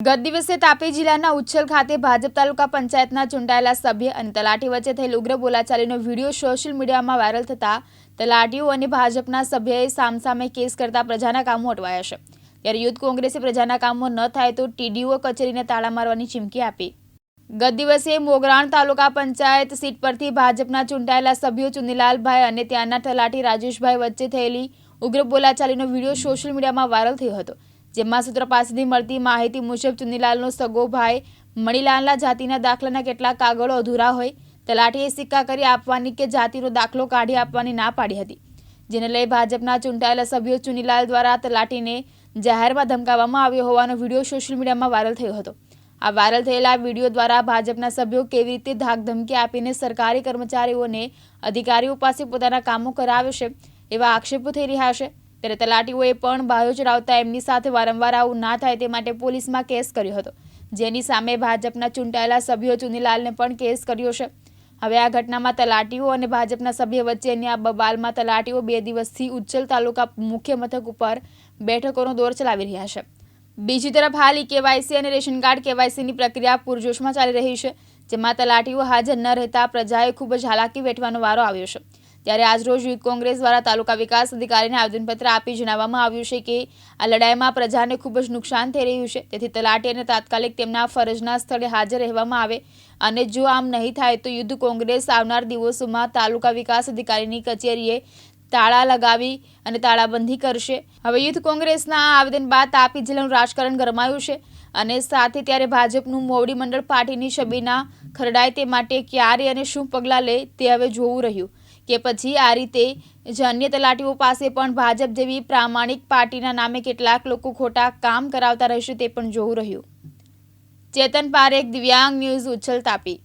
ગત દિવસે તાપી જિલ્લાના ઉચ્છલ ખાતે ભાજપ તાલુકા પંચાયતના ચૂંટાયેલા સભ્ય અને તલાટી વચ્ચે થયેલ ઉગ્ર બોલાચાલીનો વિડીયો સોશિયલ મીડિયામાં વાયરલ થતા તલાટીઓ અને ભાજપના સભ્યએ સામસામે કેસ કરતા પ્રજાના કામો અટવાયા છે। ત્યારે યુથ કોંગ્રેસે પ્રજાના કામો ન થાય તો ટીડીઓ કચેરીને તાળા મારવાની ચીમકી આપી। ગત દિવસે મોગરાણ તાલુકા પંચાયત સીટ પરથી ભાજપના ચૂંટાયેલા સભ્યો ચુનીલાલભાઈ અને ત્યાંના તલાટી રાજેશભાઈ વચ્ચે થયેલી ઉગ્ર બોલાચાલીનો વિડીયો સોશિયલ મીડિયામાં વાયરલ થયો હતો। જેમાં સૂત્રો પાસેથી મળતી માહિતી મુજબ ચુનીલાલનો સગો ભાઈ મણીલાલના જાતિના દાખલાના કેટલાક કાગળો અધૂરા હોય તલાટીએ સિક્કા કરી આપવાની કે જાતિનો દાખલો કાઢી આપવાની ના પાડી હતી, જેને લઈ ભાજપના ચૂંટાયેલા સભ્યો ચુનીલાલ દ્વારા તલાટીને જાહેરમાં ધમકાવવામાં આવ્યો હોવાનો વિડીયો સોશિયલ મીડિયામાં વાયરલ થયો હતો। આ વાયરલ થયેલા વિડીયો દ્વારા ભાજપના સભ્યો કેવી રીતે ધાકધમકી આપીને સરકારી કર્મચારીઓને અધિકારીઓ પાસે પોતાના કામો કરાવે છે એવા આક્ષેપો થઈ રહ્યા છે। ત્યારે તલાટીઓએ પણ બાયો ચડાવતા એમની સાથે વારંવાર આવું ના થાય તે માટે પોલીસમાં કેસ કર્યો હતો, જેની સામે ભાજપના ચૂંટાયેલા સભ્યો ચુનીલાલને પણ કેસ કર્યો છે। હવે આ ઘટનામાં તલાટીઓ અને ભાજપના સભ્ય વચ્ચેની આ બબાલમાં તલાટીઓ 2 દિવસથી ઉચ્છલ તાલુકા મુખ્ય મથક ઉપર બેઠકોનો દોર ચલાવી રહ્યા છે। બીજી તરફ હાલ કેવાયસી અને રેશન કાર્ડ કેવાયસીની પ્રક્રિયા પૂરજોશમાં ચાલી રહી છે, જેમાં તલાટીઓ હાજર ન રહેતા પ્રજાએ ખૂબ જ હાલાકી વેઠવાનો વારો આવ્યો છે। ત્યારે આજરોજ યુથ કોંગ્રેસ દ્વારા તાલુકા વિકાસ અધિકારીને આવેદનપત્ર આપી જણાવવામાં આવ્યું છે કે આ લડાઈમાં પ્રજાને ખૂબ જ નુકસાન થઈ રહ્યું છે, તેથી તલાટીને તાત્કાલિક તેમના ફરજના સ્થળે હાજર રહેવામાં આવે અને જો આમ નહીં થાય તો યુથ કોંગ્રેસ આવનાર દિવસોમાં તાલુકા વિકાસ અધિકારીની કચેરીએ તાળા લગાવી અને તાળાબંધી કરશે। હવે યુથ કોંગ્રેસના આ આવેદન બાદ તાપી જિલ્લાનું રાજકારણ ગરમાયું છે અને સાથે ત્યારે ભાજપનું મોવડી મંડળ પાર્ટીની છબીના ખરડાય તે માટે ક્યારે અને શું પગલાં લે તે હવે જોવું રહ્યું કે પછી આ રીતે જ અન્ય તલાટીઓ પાસે પણ ભાજપ જેવી પ્રામાણિક પાર્ટીના નામે કેટલાક લોકો ખોટા કામ કરાવતા રહેશે તે પણ જોવું રહ્યું। ચેતન પારેખ, દિવ્યાંગ ન્યૂઝ, ઉચ્છલ, તાપી।